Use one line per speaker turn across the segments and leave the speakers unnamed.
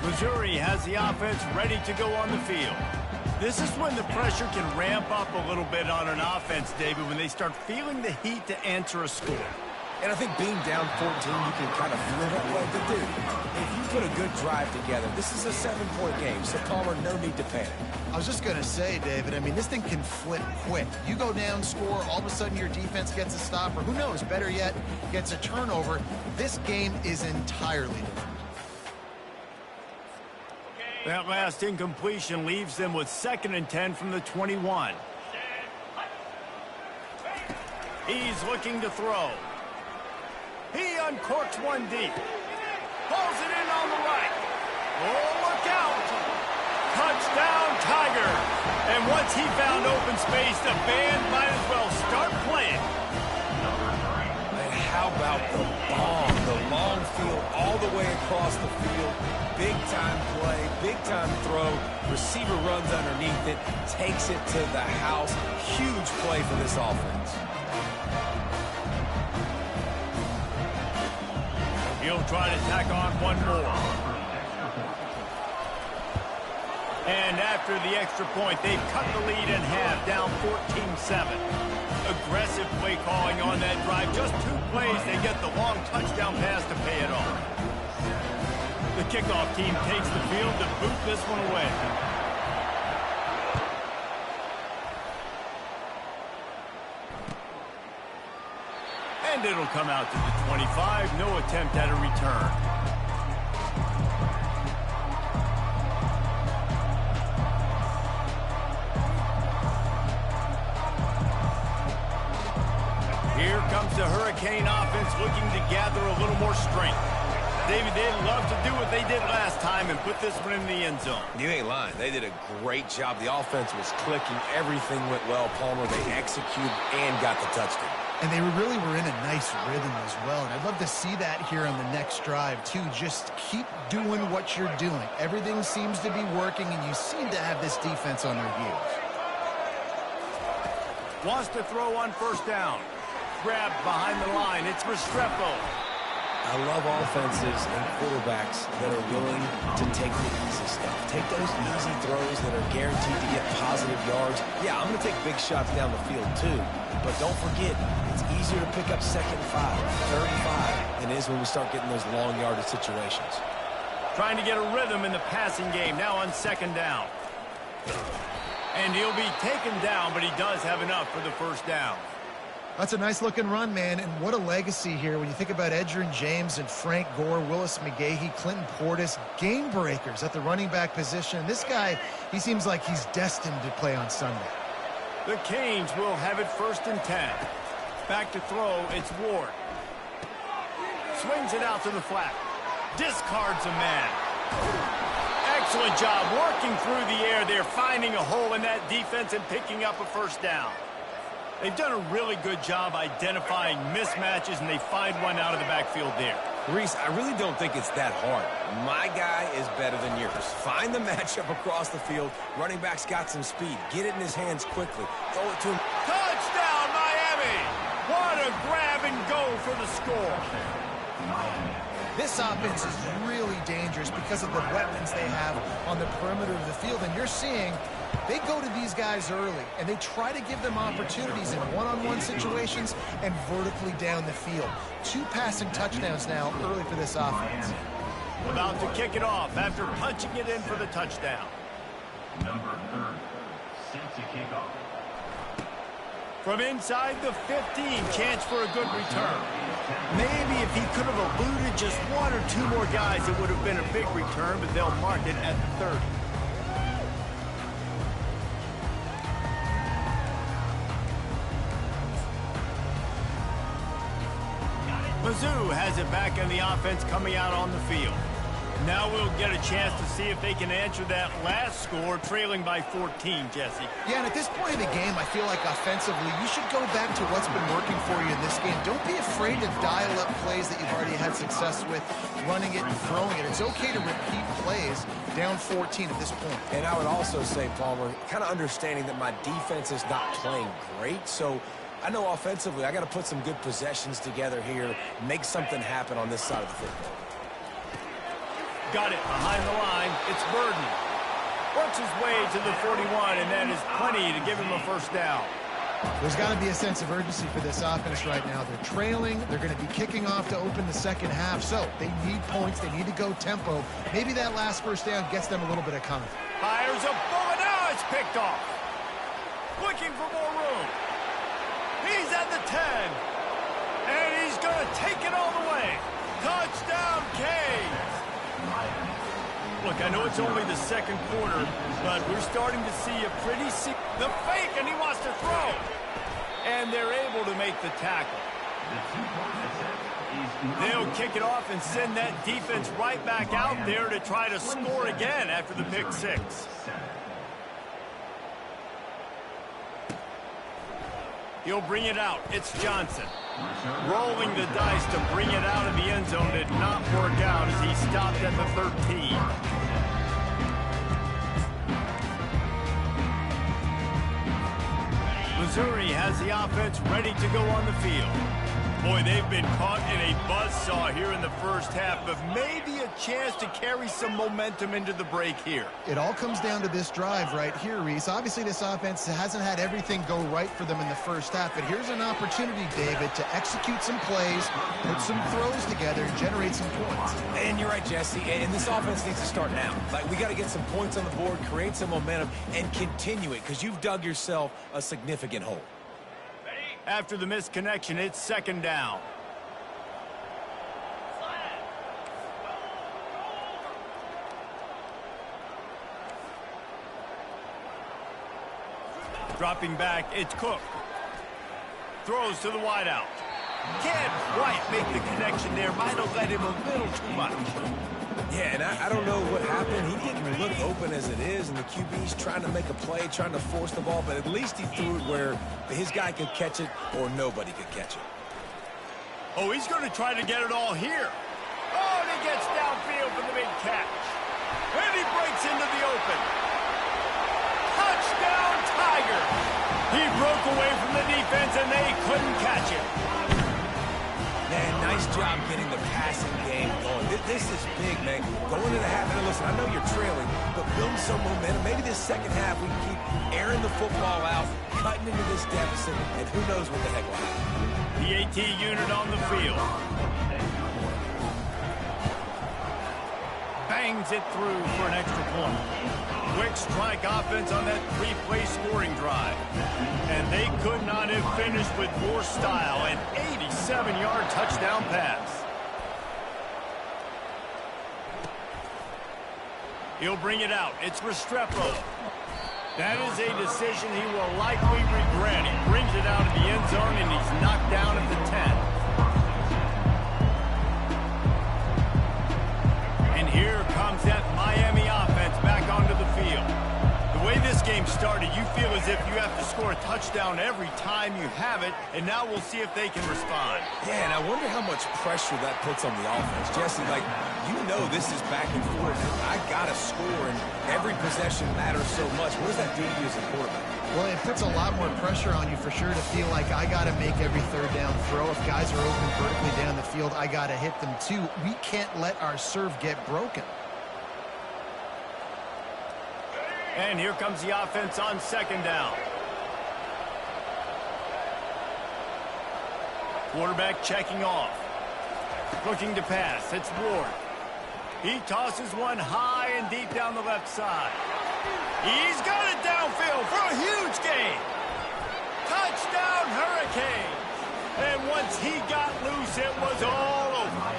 Missouri has the offense ready to go on the field. This is when the pressure can ramp up a little bit on an offense, David, when they start feeling the heat to answer a score.
And I think being down 14, you can kind of flip it like the dude. If you put a good drive together, this is a 7-point game, so Palmer, no need to panic.
I was just going to say, David, I mean, this thing can flip quick. You go down, score, all of a sudden your defense gets a stop, or who knows, better yet, gets a turnover. This game is entirely different.
That last incompletion leaves them with 2nd and 10 from the 21. He's looking to throw. He uncorks one deep. Pulls it in on the right. Oh, look out. Touchdown, Tiger. And once he found open space, the band might as well start playing.
And how about the bomb? The long field all the way across the field. Big-time play, big-time throw. Receiver runs underneath it, takes it to the house. Huge play for this offense.
He'll try to tack on one more. And after the extra point, they've cut the lead in half, down 14-7. Aggressive play calling on that drive. Just 2 plays, they get the long touchdown pass to pay it off. The kickoff team takes the field to boot this one away. And it'll come out to the 25. No attempt at a return. Here comes the Hurricane offense looking to gather a little more strength. David, they'd love to do what they did last time and put this one in the end zone.
You ain't lying. They did a great job. The offense was clicking. Everything went well, Palmer. They executed and got the touchdown.
And they really were in a nice rhythm as well. And I'd love to see that here on the next drive, too. Just keep doing what you're doing. Everything seems to be working, and you seem to have this defense on their heels.
Wants to throw on 1st down. Grabbed behind the line. It's Restrepo.
I love offenses and quarterbacks that are willing to take the easy stuff. Take those easy throws that are guaranteed to get positive yards. Yeah, I'm going to take big shots down the field too. But don't forget, it's easier to pick up 2nd and 5, 3rd and 5 than it is when we start getting those long yardage situations.
Trying to get a rhythm in the passing game. Now on 2nd down. And he'll be taken down, but he does have enough for the 1st down.
That's a nice-looking run, man, and what a legacy here when you think about Edgerrin James and Frank Gore, Willis McGahee, Clinton Portis, game breakers at the running back position. This guy, he seems like he's destined to play on Sunday.
The Canes will have it 1st and 10. Back to throw, it's Ward. Swings it out to the flat. Discards a man. Excellent job working through the air there, finding a hole in that defense and picking up a 1st down. They've done a really good job identifying mismatches, and they find one out of the backfield there.
Reese, I really don't think it's that hard. My guy is better than yours. Find the matchup across the field. Running back's got some speed. Get it in his hands quickly. Throw it to him.
Touchdown, Miami! What a grab and go for the score.
This offense is really dangerous because of the weapons they have on the perimeter of the field, and you're seeing they go to these guys early, and they try to give them opportunities in one-on-one situations and vertically down the field. 2 passing touchdowns now early for this offense.
About to kick it off after punching it in for the touchdown.
Number 30, set to kick off.
From inside the 15, chance for a good return. Maybe if he could have eluded just 1 or 2 more guys, it would have been a big return, but they'll mark it at 30. Mizzou has it back in the offense coming out on the field. Now we'll get a chance to see if they can answer that last score, trailing by 14, Jesse.
Yeah, and at this point in the game, I feel like offensively, you should go back to what's been working for you in this game. Don't be afraid to dial up plays that you've already had success with, running it and throwing it. It's okay to repeat plays down 14 at this point.
And I would also say, Palmer, kind of understanding that my defense is not playing great, so I know offensively I got to put some good possessions together here, make something happen on this side of the football.
got it behind the line. It's Burden. Works his way to the 41, and that is plenty to give him a first down.
There's got to be a sense of urgency for this offense right now. They're trailing. They're going to be kicking off to open the second half. So they need points. They need to go tempo. Maybe that last first down gets them a little bit of confidence.
Fires a bullet. Now it's picked off. Looking for more room. He's at the 10. And he's going to take it all the way. Touchdown, Canes. Look, I know it's only the second quarter, but we're starting to see a pretty... The fake, and he wants to throw. And they're able to make the tackle. They'll kick it off and send that defense right back out there to try to score again after the pick six. He'll bring it out. It's Johnson. Rolling the dice to bring it out of the end zone did not work out as he stopped at the 13. Missouri has the offense ready to go on the field. Boy, they've been caught in a buzzsaw here in the first half, but maybe a chance to carry some momentum into the break here.
It all comes down to this drive right here, Reese. Obviously, this offense hasn't had everything go right for them in the first half, but here's an opportunity, David, to execute some plays, put some throws together, and generate some points.
And you're right, Jesse, and this offense needs to start now. Like, we got to get some points on the board, create some momentum, and continue it, because you've dug yourself a significant hole.
After the missed connection, it's second down. Dropping back, it's Cook. Throws to the wideout. Can't quite make the connection there. Might have let him a little too much.
Yeah, and I don't know what happened. He didn't look open as it is, and the QB's trying to make a play, trying to force the ball, but at least he threw it where his guy could catch it or nobody could catch it.
Oh, he's going to try to get it all here. Oh, and he gets downfield for the big catch. And he breaks into the open. Touchdown, Tiger. He broke away from the defense, and they couldn't catch him.
Man, nice job getting the passing game going. This is big, man. Going into the half, and listen, I know you're trailing, but building some momentum. Maybe this second half we can keep airing the football out, cutting into this deficit, and who knows what the heck will happen.
The AT unit on the field. Bangs it through for an extra point. Quick strike offense on that three-play scoring drive. And they could not have finished with more style. An 87-yard touchdown pass. He'll bring it out. It's Restrepo. That is a decision he will likely regret. He brings it out of the end zone, and he's knocked down at the 10. And here comes that Miami offense back onto the field. The way this game started, you feel as if you have to score a touchdown every time you have it, and now we'll see if they can respond.
Yeah, and I wonder how much pressure that puts on the offense. Jesse, like, you know this is back and forth. I got to score, and every possession matters so much. What does that do to you as a quarterback?
Well, it puts a lot more pressure on you for sure to feel like I got to make every third down throw. If guys are open vertically down the field, I got to hit them too. We can't let our serve get broken.
And here comes the offense on second down. Quarterback checking off. Looking to pass. It's Ward. He tosses one high and deep down the left side. He's got it downfield for a huge gain. Touchdown, Hurricane. And once he got loose, it was all over.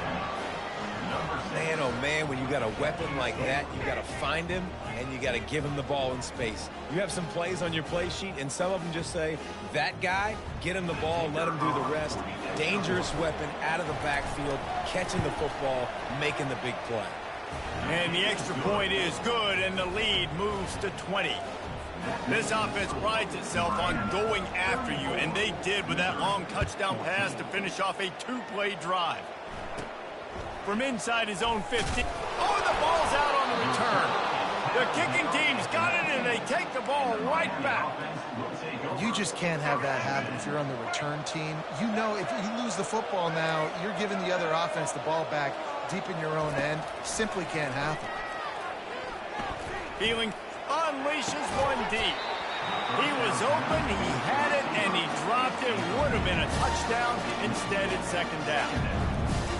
Man, oh man, when you got a weapon like that, you got to find him, and you got to give him the ball in space. You have some plays on your play sheet, and some of them just say, that guy, get him the ball, let him do the rest. Dangerous weapon out of the backfield, catching the football, making the big play.
And the extra point is good, and the lead moves to 20. This offense prides itself on going after you, and they did with that long touchdown pass to finish off a two-play drive. From inside his own 50. Oh, the ball's out on the return. The kicking team's got it, and they take the ball right back.
You just can't have that happen if you're on the return team. You know, if you lose the football now, you're giving the other offense the ball back. deep in your own end simply can't happen.
Feeling unleashes one deep. He was open, he had it, and he dropped it. Would have been a touchdown. Instead, it's second down.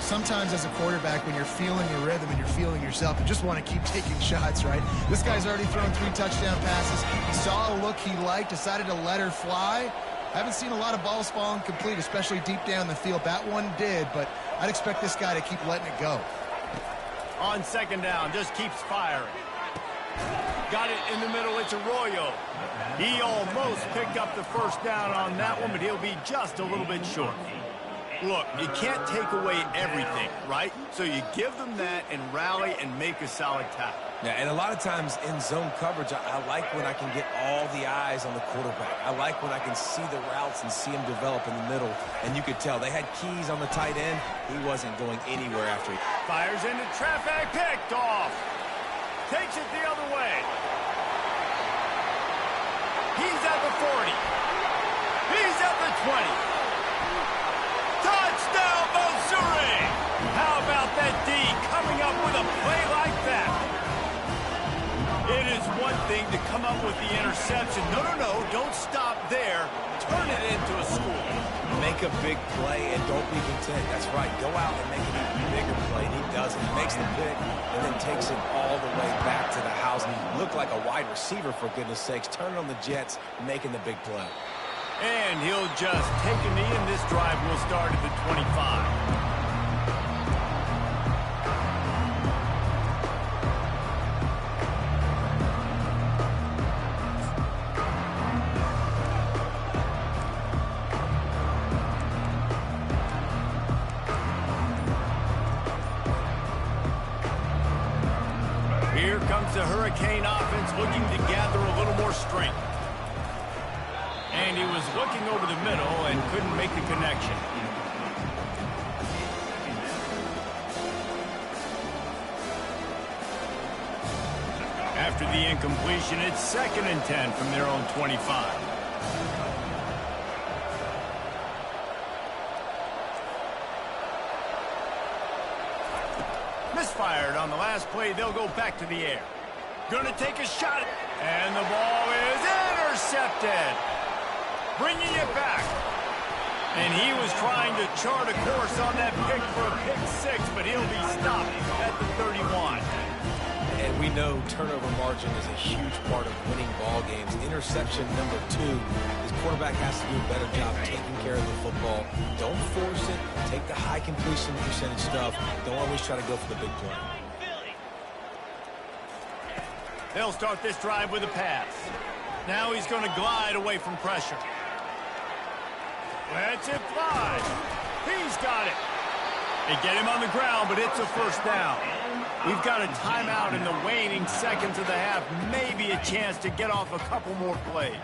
Sometimes as a quarterback, when you're feeling your rhythm and you're feeling yourself, you just want to keep taking shots, right? This guy's already thrown 3 touchdown passes. He saw a look he liked, decided to let her fly. Haven't seen a lot of balls fall incomplete, especially deep down the field. That one did, but I'd expect this guy to keep letting it go.
On second down, just keeps firing. Got it in the middle, it's Arroyo. He almost picked up the first down on that one, but he'll be just a little bit short. Look, you can't take away everything, right? So you give them that and rally and make a solid tackle.
Yeah, and a lot of times in zone coverage, I like when I can get all the eyes on the quarterback. I like when I can see the routes and see him develop in the middle. And you could tell they had keys on the tight end. He wasn't going anywhere after he
fires into traffic, picked off. Takes it the other way. He's at the 40. He's at the 20. Touchdown, Missouri! How about that D coming up with a play like that? It is one thing to come up with the interception. No, don't stop there. Turn it into a score.
make a big play and don't be content. That's right. Go out and make an even bigger play. And he does it. He makes the pick and then takes it all the way back to the house. And he looked like a wide receiver, for goodness sakes. Turning on the Jets, making the big play.
And he'll just take a knee, and this drive will start at the 25. Here comes the Hurricane offense looking to gather a little more strength. And he was looking over the middle and couldn't make the connection. After the incompletion, it's 2nd and 10 from their own 25. Misfired on the last play. They'll go back to the air. Gonna take a shot. And the ball is intercepted. Bringing it back. And he was trying to chart a course on that pick for a pick six, but he'll be stopped at the 31.
And we know turnover margin is a huge part of winning ball games. Interception number 2. His quarterback has to do a better job taking care of the football. Don't force it. Take the high completion percentage stuff. Don't always try to go for the big play.
They'll start this drive with a pass. Now he's going to glide away from pressure. Lets it fly. He's got it. They get him on the ground, but it's a first down. We've got a timeout in the waning seconds of the half. Maybe a chance to get off a couple more plays.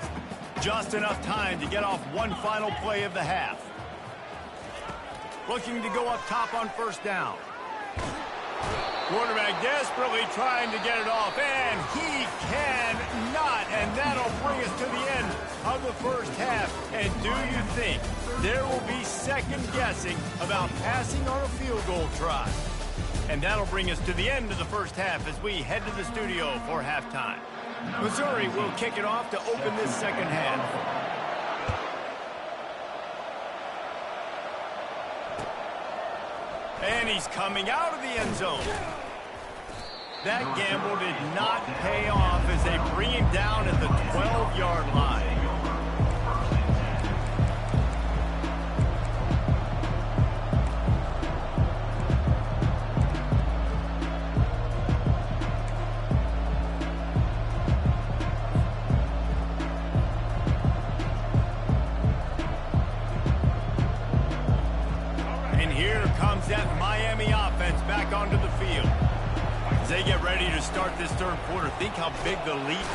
Just enough time to get off one final play of the half. Looking to go up top on first down. Quarterback desperately trying to get it off, and he cannot, and that'll bring us to the end of the first half. And do you think there will be second guessing about passing on a field goal try? And that'll bring us to the end of the first half as we head to the studio for halftime. Missouri will kick it off to open this second half. And he's coming out of the end zone. That gamble did not pay off as they bring him down at the 12-yard line. That Miami offense back onto the field. As they get ready to start this third quarter, think how big the lead.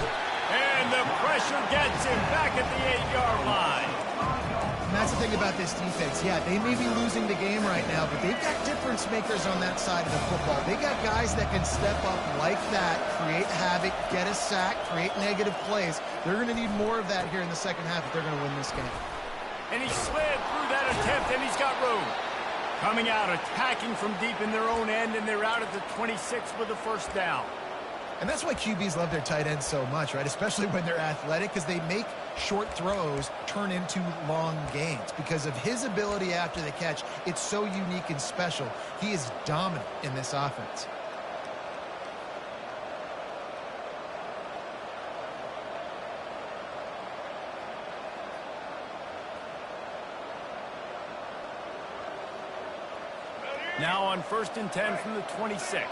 And the pressure gets him back at the 8-yard line.
And that's the thing about this defense. Yeah, they may be losing the game right now, but they've got difference makers on that side of the football. They got guys that can step up like that, create havoc, get a sack, create negative plays. They're going to need more of that here in the second half if they're going to win this game.
And he slid through that attempt, and he's got room. Coming out, attacking from deep in their own end, and they're out at the 26 with a first down.
And that's why QBs love their tight ends so much, right? Especially when they're athletic, because they make short throws turn into long gains. Because of his ability after the catch, it's so unique and special. He is dominant in this offense.
Now on 1st and 10 from the 26.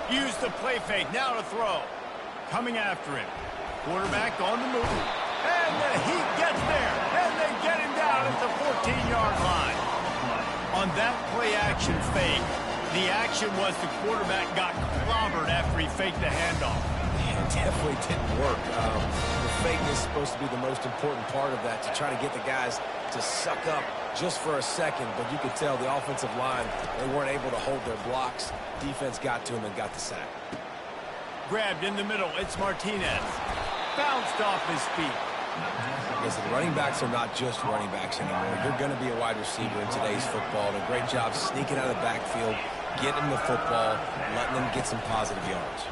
Use the play fake, now to throw. Coming after him. Quarterback on the move. And the Heat gets there. And they get him down at the 14-yard line. On that play action fake, the action was the quarterback got clobbered after he faked the handoff.
It definitely didn't work. The fake is supposed to be the most important part of that, to try to get the guys to suck up just for a second, but you could tell the offensive line, they weren't able to hold their blocks. Defense got to him and got the sack.
Grabbed in the middle, it's Martinez. Bounced off his feet.
Listen, running backs are not just running backs anymore. You're going to be a wide receiver in today's football. And a great job sneaking out of the backfield, getting the football, letting them get some positive yards.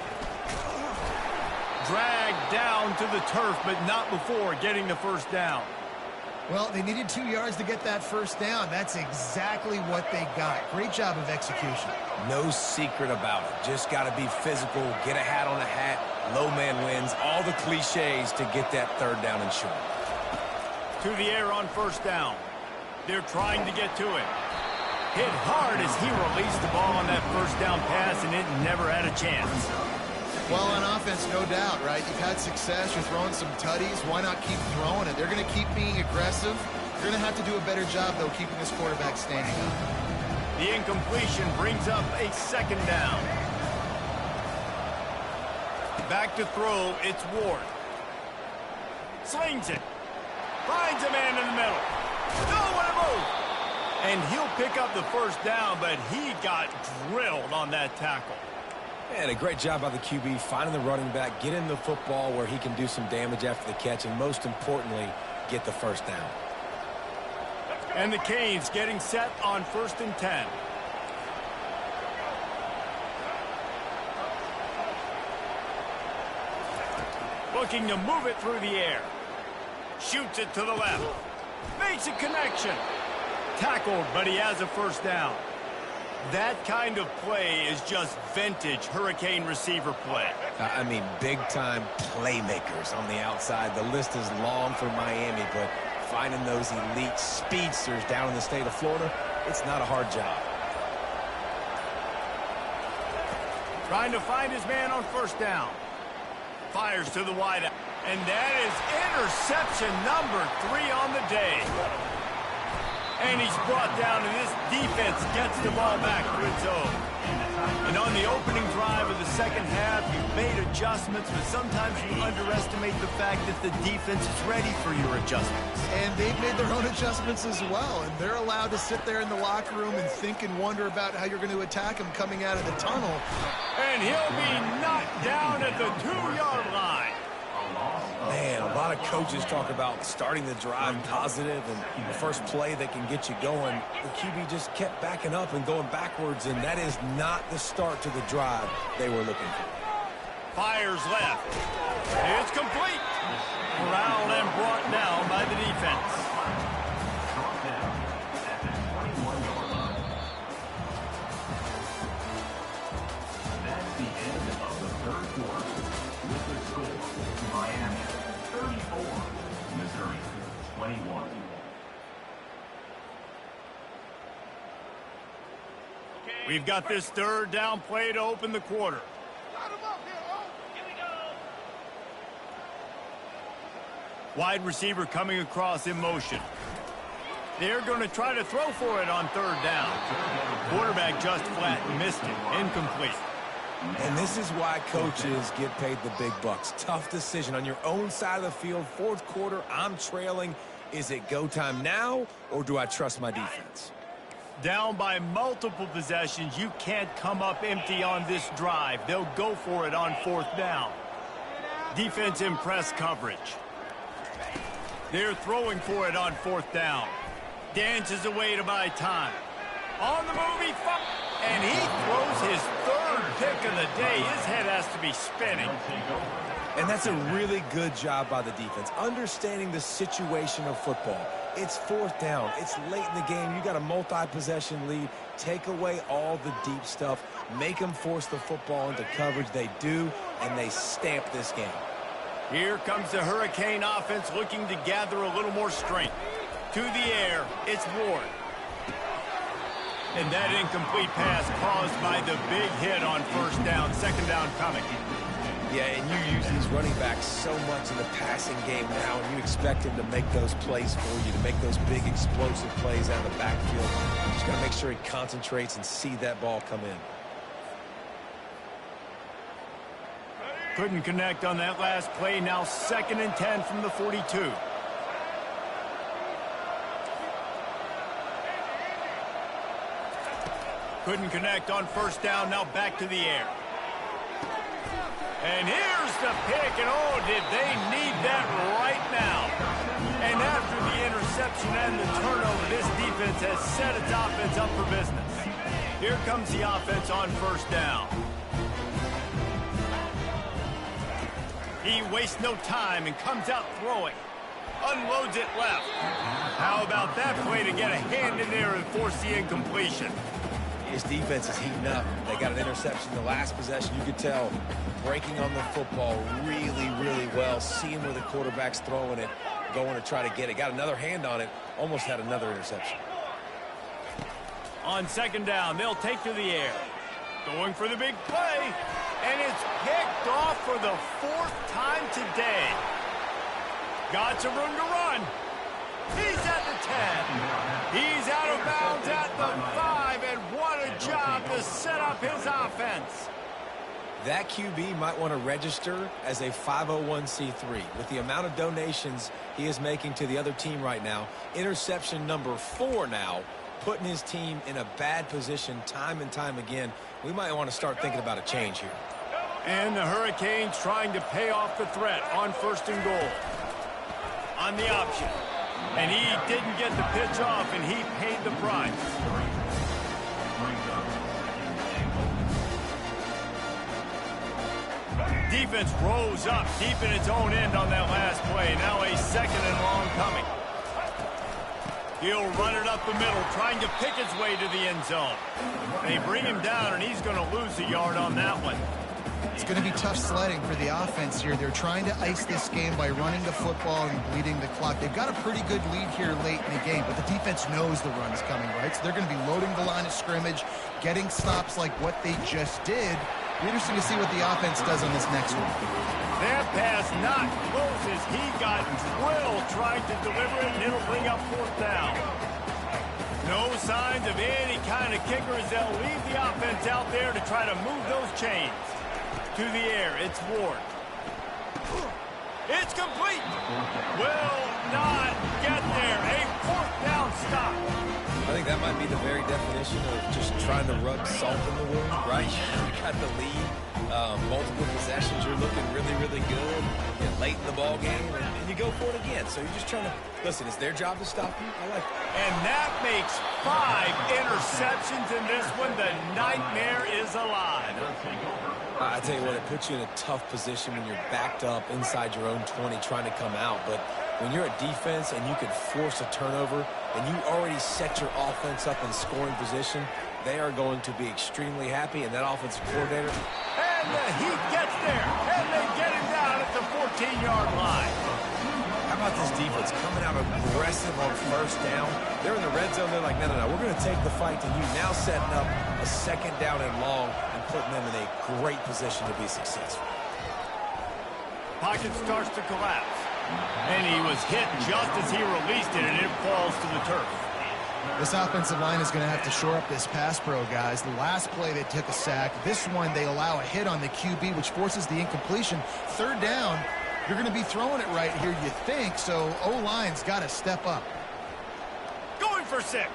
Dragged down to the turf, but not before getting the first down.
Well, they needed 2 yards to get that first down. That's exactly what they got. Great job of execution.
No secret about it. Just got to be physical, get a hat on a hat, low man wins, all the cliches to get that third down and short.
To the air on first down. They're trying to get to it. Hit hard as he released the ball on that first down pass, and it never had a chance.
Well, on offense, no doubt, right? You've had success. You're throwing some tutties. Why not keep throwing it? They're going to keep being aggressive. You're going to have to do a better job, though, keeping this quarterback standing up.
The incompletion brings up a second down. Back to throw, it's Ward. Slings it. Finds a man in the middle. Nowhere to move. And he'll pick up the first down, but he got drilled on that tackle.
And a great job by the QB finding the running back, getting the football where he can do some damage after the catch, and most importantly, get the first down.
And the Canes getting set on 1st and 10. Looking to move it through the air. Shoots it to the left. Makes a connection. Tackled, but he has a first down. That kind of play is just vintage Hurricane receiver play.
I mean, big-time playmakers on the outside. The list is long for Miami, but finding those elite speedsters down in the state of Florida, it's not a hard job.
Trying to find his man on first down. Fires to the wideout. And that is interception number 3 on the day. And he's brought down, and this defense gets the ball back to its own. And on the opening drive of the second half, you've made adjustments, but sometimes you underestimate the fact that the defense is ready for your adjustments.
And they've made their own adjustments as well, and they're allowed to sit there in the locker room and think and wonder about how you're going to attack him coming out of the tunnel.
And he'll be knocked down at the 2-yard line.
Man, a lot of coaches talk about starting the drive positive and the first play that can get you going. The QB just kept backing up and going backwards, and that is not the start to the drive they were looking for.
Fires left. It's complete. Corralled and brought down by the defense.
Brought down at the 21-yard line. That's the end of the third quarter. With the score, Miami 34, Missouri 21.
We've got this third down play to open the quarter. Wide receiver coming across in motion. They're going to try to throw for it on third down. Quarterback just flat missed it. Incomplete.
And this is why coaches get paid the big bucks. Tough decision on your own side of the field. Fourth quarter, I'm trailing. Is it go time now, or do I trust my defense?
Down by multiple possessions, you can't come up empty on this drive. They'll go for it on fourth down. Defense in press coverage. They're throwing for it on 4th down. Dances away to buy time. On the move, and he throws his 3rd pick of the day. His head has to be spinning.
And that's a really good job by the defense, understanding the situation of football. It's 4th down. It's late in the game. You got a multi-possession lead. Take away all the deep stuff. Make them force the football into coverage. They do, and they stamp this game.
Here comes the Hurricane offense looking to gather a little more strength. To the air, it's Ward. And that incomplete pass caused by the big hit on 1st down, 2nd down coming.
Yeah, and you use these running backs so much in the passing game now, and you expect him to make those plays for you, to make those big explosive plays out of the backfield. You just got to make sure he concentrates and see that ball come in.
Couldn't connect on that last play. Now 2nd and 10 from the 42. Couldn't connect on 1st down. Now back to the air. And here's the pick, and oh, did they need that right now. And after the interception and the turnover, this defense has set its offense up for business. Here comes the offense on 1st down. He wastes no time and comes out throwing. Unloads it left. How about that play to get a hand in there and force the incompletion?
His defense is heating up. They got an interception the last possession. You could tell breaking on the football really, really well. Seeing where the quarterback's throwing it, going to try to get it. Got another hand on it. Almost had another interception.
On 2nd down, they'll take to the air. Going for the big play. And it's picked off for the 4th time today. Got some room to run. He's at the 10. He's out of bounds at the 5, and what a job to set up his offense.
That QB might want to register as a 501c3. With the amount of donations he is making to the other team right now, interception number 4 now, putting his team in a bad position time and time again. We might want to start thinking about a change here.
And the Hurricanes trying to pay off the threat on 1st and goal. On the option. And he didn't get the pitch off, and he paid the price. Defense rose up deep in its own end on that last play. Now a 2nd and long coming. He'll run it up the middle, trying to pick his way to the end zone. They bring him down, and he's going to lose a yard on that one.
It's going to be tough sledding for the offense here. They're trying to ice this game by running the football and bleeding the clock. They've got a pretty good lead here late in the game, but the defense knows the run is coming, right? So they're going to be loading the line of scrimmage, getting stops like what they just did. It'll be interesting to see what the offense does on this next one.
That pass not close as he got drilled trying to deliver it, and it'll bring up 4th down. No signs of any kind of kicker as they'll leave the offense out there to try to move those chains. To the air, it's Ward. It's complete. Will not get there. A 4th down stop.
I think that might be the very definition of just trying to rub salt in the wound, right? You got the lead, multiple possessions, you're looking really, really good. You get late in the ball game, and you go for it again. So you're just trying to, listen, it's their job to stop you. I like it.
And that makes 5 interceptions in this one. The nightmare is alive.
I tell you what, it puts you in a tough position when you're backed up inside your own 20 trying to come out. But when you're a defense and you can force a turnover and you already set your offense up in scoring position, they are going to be extremely happy. And that offensive coordinator.
And the Heat gets there. And they get him down at the 14-yard line.
How about this defense coming out aggressive on 1st down? They're in the red zone. They're like, no, we're going to take the fight to you. Now setting up a 2nd down and long and putting them in a great position to be successful.
Pocket starts to collapse. And he was hit just as he released it, and it falls to the turf.
This offensive line is going to have to shore up this pass pro, guys. The last play they took a sack. This one they allow a hit on the QB, which forces the incompletion. 3rd down. You're going to be throwing it right here, you think, so O-line's got to step up.
Going for 6.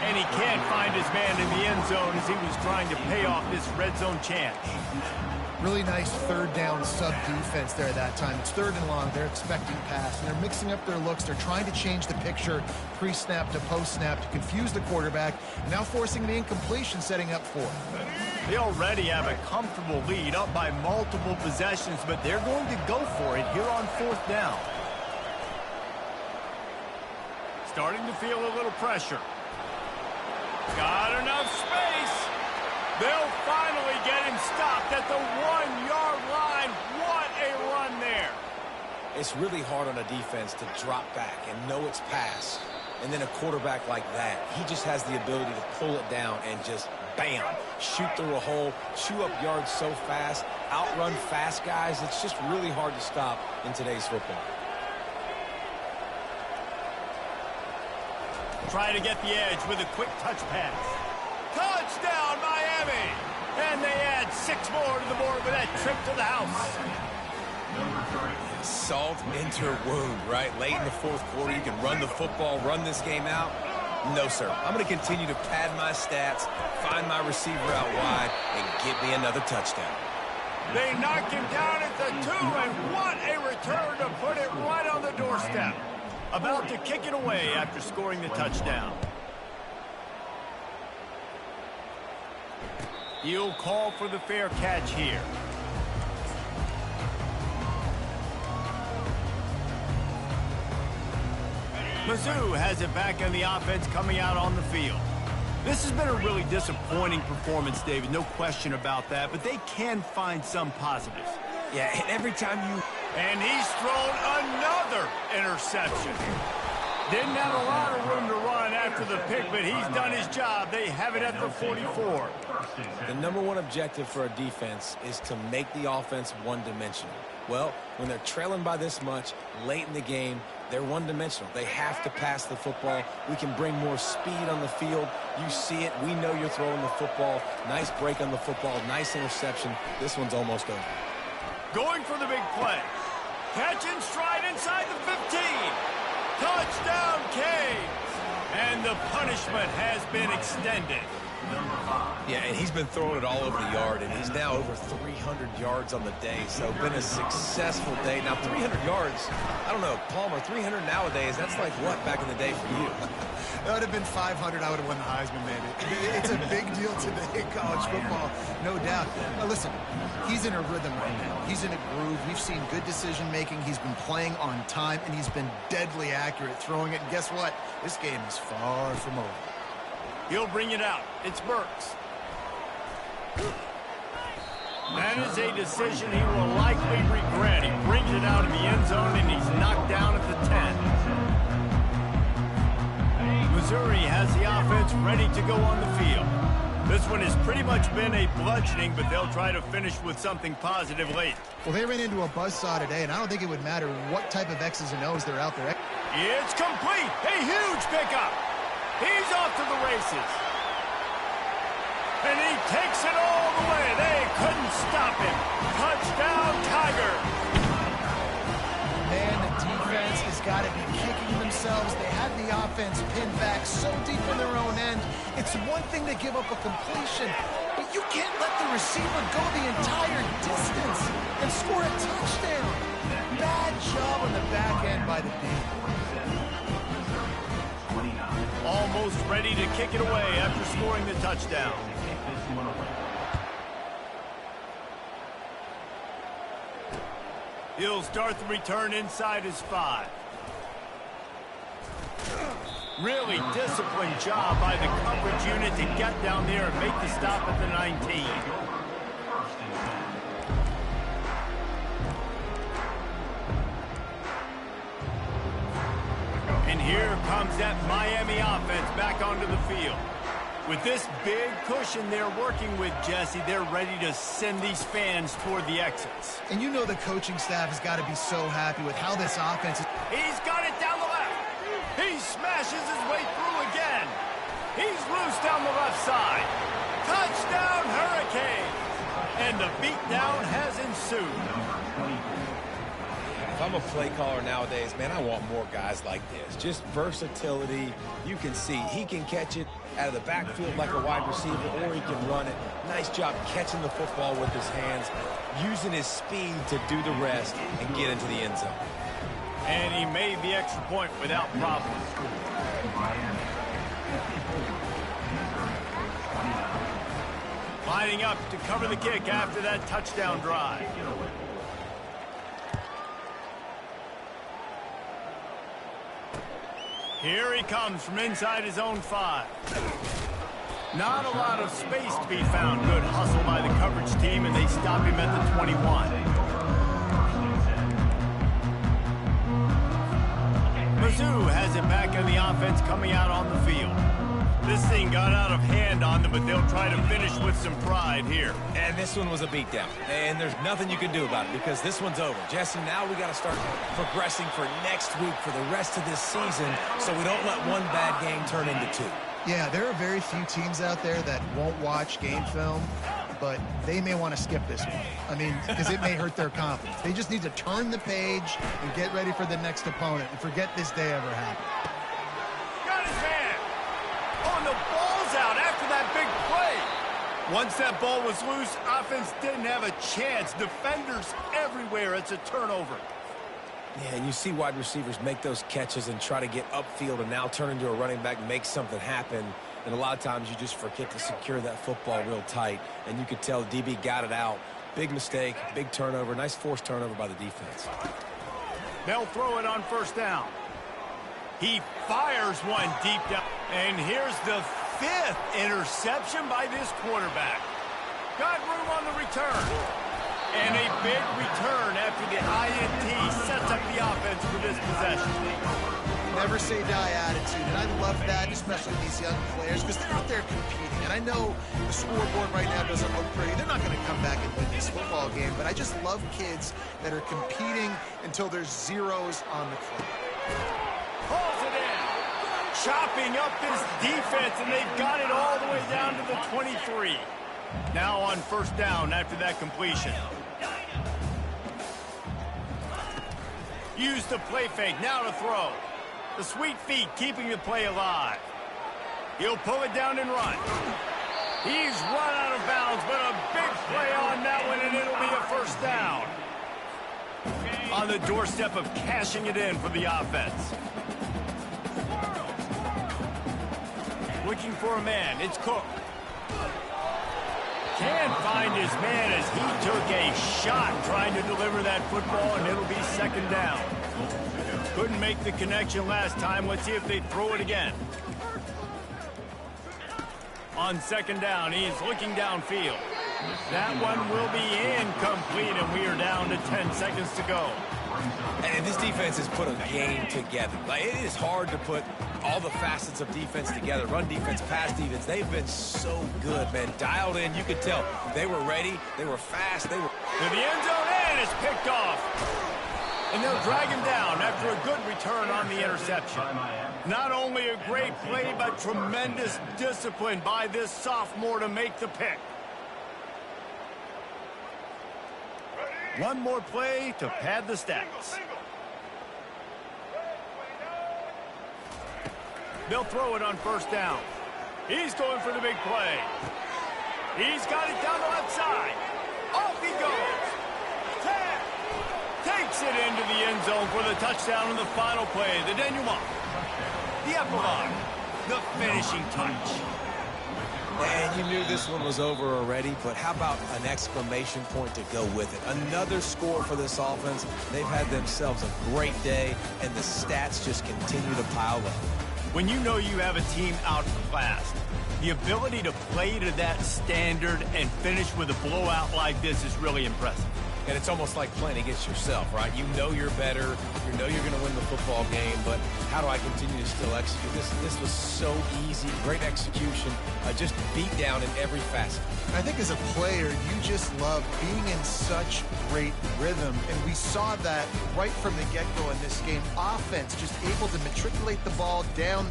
And he can't find his man in the end zone as he was trying to pay off this red zone chance.
Really nice third down sub-defense there that time. It's 3rd and long. They're expecting pass, and they're mixing up their looks. They're trying to change the picture pre-snap to post-snap to confuse the quarterback, and now forcing the incompletion, setting up 4th.
They already have a comfortable lead, up by multiple possessions, but they're going to go for it here on 4th down. Starting to feel a little pressure. Got enough space. They'll finally get him stopped at the 1-yard line. What a run there.
It's really hard on a defense to drop back and know it's pass. And then a quarterback like that, he just has the ability to pull it down and just, bam, shoot through a hole, chew up yards so fast, outrun fast guys. It's just really hard to stop in today's football.
Try to get the edge with a quick touch pass. Touchdown, Miami! And they add 6 more to the board with that trip to the house.
Salt into her wound, right? Late in the 4th quarter, you can run the football, run this game out. No, sir. I'm going to continue to pad my stats, find my receiver out wide, and get me another touchdown.
They knock him down at the 2, and what a return to put it right on the doorstep. About to kick it away after scoring the touchdown. He'll call for the fair catch here. Mizzou has it back on the offense coming out on the field. This has been a really disappointing performance, David, no question about that, but they can find some positives.
Yeah, and every time you...
And he's thrown another interception. Didn't have a lot of room to run after the pick, but he's done his job. They have it at the 44.
The #1 objective for a defense is to make the offense one-dimensional. Well, when they're trailing by this much, late in the game, they're one-dimensional. They have to pass the football. We can bring more speed on the field. You see it. We know you're throwing the football. Nice break on the football. Nice interception. This one's almost over.
Going for the big play. Catch and stride inside the 15. Touchdown, Canes. And the punishment has been extended.
Yeah, and he's been throwing it all over the yard, and he's now over 300 yards on the day, so been a successful day. Now, 300 yards, I don't know, Palmer, 300 nowadays, that's like what back in the day for you?
That would have been 500. I would have won the Heisman, man. It's a big deal today in college football, no doubt. Now, listen, he's in a rhythm right now. He's in a groove. We've seen good decision-making. He's been playing on time, and he's been deadly accurate throwing it. And guess what? This game is far from over.
He'll bring it out. It's Burks. That is a decision he will likely regret. He brings it out in the end zone, and he's knocked down at the 10. Missouri has the offense ready to go on the field. This one has pretty much been a bludgeoning, but they'll try to finish with something positive late.
Well, they ran into a buzzsaw today, and I don't think it would matter what type of X's and O's they're out there.
It's complete. A huge pickup. He's off to the races. And he takes it all the way. They couldn't stop him. Touchdown, Tiger.
Man, the defense has got to be kicking themselves. They had the offense pinned back so deep in their own end. It's one thing to give up a completion, but you can't let the receiver go the entire distance and score a touchdown. Bad job on the back end by the D.
Almost ready to kick it away after scoring the touchdown. He'll start the return inside his 5. Really disciplined job by the coverage unit to get down there and make the stop at the 19. And here comes that Miami offense back onto the field. With this big cushion they're working with, Jesse, they're ready to send these fans toward the exits.
And you know the coaching staff has got to be so happy with how this offense is.
He's got it down the left. He smashes his way through again. He's loose down the left side. Touchdown, Hurricane. And the beatdown has ensued.
If I'm a play caller nowadays, man, I want more guys like this. Just versatility. You can see he can catch it out of the backfield like a wide receiver, or he can run it. Nice job catching the football with his hands, using his speed to do the rest and get into the end zone.
And he made the extra point without problem. Lining up to cover the kick after that touchdown drive. Here he comes from inside his own 5. Not a lot of space to be found. Good hustle by the coverage team, and they stop him at the 21. Mizzou has it back in the offense coming out on the field. This thing got out of hand on them, but they'll try to finish with some pride here.
And this one was a beatdown. And there's nothing you can do about it because this one's over. Jesse, now we got to start progressing for next week for the rest of this season so we don't let one bad game turn into 2.
Yeah, there are very few teams out there that won't watch game film, but they may want to skip this one. I mean, because it may hurt their confidence. They just need to turn the page and get ready for the next opponent and forget this day ever happened.
Got his man. Oh, and the ball's out after that big play. Once that ball was loose, offense didn't have a chance. Defenders everywhere. It's a turnover.
Yeah, and you see wide receivers make those catches and try to get upfield and now turn into a running back, make something happen. And a lot of times you just forget to secure that football real tight. And you could tell DB got it out. Big mistake, big turnover, nice forced turnover by the defense.
They'll throw it on first down. He fires one deep down. And here's the 5th interception by this quarterback. Got room on the return. And a big return after the INT sets up the offense for this possession.
Never say die attitude, and I love that, especially these young players, because they're out there competing. And I know the scoreboard right now doesn't look pretty. They're not going to come back and win this football game, but I just love kids that are competing until there's zeros on the clock.
Pulls it in. Chopping up this defense, and they've got it all the way down to the 23. Now on first down after that completion. Use the play fake, now to throw. The sweet feet keeping the play alive. He'll pull it down and run. He's run out of bounds, but a big play on that one, and it'll be a first down. On the doorstep of cashing it in for the offense. Looking for a man, it's Cook. Can't find his man as he took a shot trying to deliver that football, and it'll be second down. Couldn't make the connection last time. Let's see if they throw it again. On second down, he's looking downfield. That one will be incomplete, and we are down to 10 seconds to go.
And this defense has put a game together. Like, it is hard to put all the facets of defense together. Run defense, pass defense. They've been so good, man. Dialed in. You could tell they were ready. They were fast. They were
to the end zone, and it's picked off. And they'll drag him down after a good return on the interception. Not only a great play, but tremendous discipline by this sophomore to make the pick. One more play to pad the stats. They'll throw it on first down. He's going for the big play. He's got it down the left side. Off he goes. Takes it into the end zone for the touchdown in the final play. The denouement. The epilogue. The finishing touch.
And you knew this one was over already, but how about an exclamation point to go with it? Another score for this offense. They've had themselves a great day, and the stats just continue to pile up.
When you know you have a team outclassed, the ability to play to that standard and finish with a blowout like this is really impressive.
And it's almost like playing against yourself, right? You know you're better. You know you're going to win the football game, but how do I continue to still execute? This was so easy. Great execution. Just beat down in every facet.
I think as a player, you just love being in such great rhythm, and we saw that right from the get-go in this game. Offense just able to matriculate the ball down